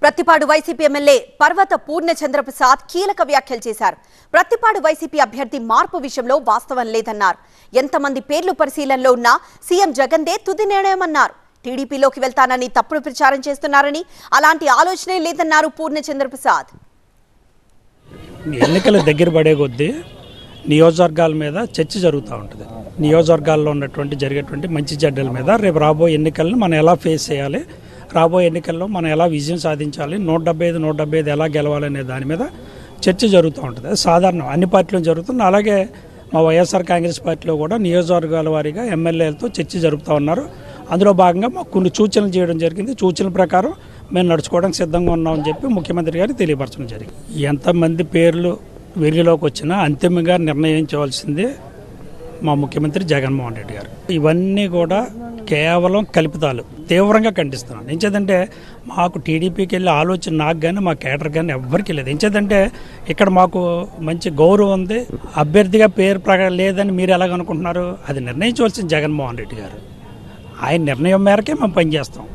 Prathipadu YCP MLA పర్వత పూర్ణచంద్ర ప్రసాద్ కీలక వ్యాఖ్యలు చేశారు. ప్రతిపాడు వైసీపీ అభ్యర్థి మార్పు విషయంలో వాస్తవం లేదన్నారు. ఎంతమంది పేర్లు పరిశీలనలో ఉన్నా సీఎం జగన్దే తుది నిర్ణయమన్నారు. టీడీపీలోకి వెళ్తానని తప్పుడు ప్రచారం చేస్తున్నారని, అలాంటి ఆలోచనే లేదన్నారు పూర్ణచంద్ర ప్రసాద్. ఎన్నికల దగ్గర పడే కొద్దీ నియోజకవర్గాల మీద చర్చ జరుగుతూ ఉంటుంది. నియోజకవర్గాల్లో ఉన్నటువంటి జరిగేటువంటి మంచి చెడ్డల మీద రేపు రాబోయే ఎన్నికలను మనం ఎలా ఫేస్ చేయాలి, రాబోయే ఎన్నికల్లో మనం ఎలా విజయం సాధించాలి, 175 ఎలా గెలవాలనే దాని మీద చర్చ జరుగుతూ ఉంటుంది. సాధారణం అన్ని పార్టీలు జరుగుతుంది. అలాగే మా వైఎస్ఆర్ కాంగ్రెస్ పార్టీలో కూడా నియోజకవర్గాల వారీగా ఎమ్మెల్యేలతో చర్చ జరుపుతూ ఉన్నారు. అందులో భాగంగా మాకు కొన్ని సూచనలు చేయడం జరిగింది. సూచనల ప్రకారం మేము నడుచుకోవడానికి సిద్ధంగా ఉన్నామని చెప్పి ముఖ్యమంత్రి గారికి తెలియపరచడం జరిగింది. ఎంతమంది పేర్లు వెలుగులోకి వచ్చినా అంతిమంగా నిర్ణయించవలసింది మా ముఖ్యమంత్రి జగన్మోహన్ రెడ్డి గారు. ఇవన్నీ కూడా కేవలం కల్పితాలు. తీవ్రంగా ఖండిస్తున్నాను. ఎంచేదంటే మాకు టీడీపీకి వెళ్ళే ఆలోచన నాకు కానీ మా కేడర్ కానీ ఎవ్వరికి లేదు. ఎంచేదంటే ఇక్కడ మాకు మంచి గౌరవం ఉంది. అభ్యర్థిగా పేరు లేదని మీరు ఎలాగనుకుంటున్నారు? అది నిర్ణయించవలసింది జగన్మోహన్ రెడ్డి గారు. ఆయన నిర్ణయం మేరకే మేము పనిచేస్తాం.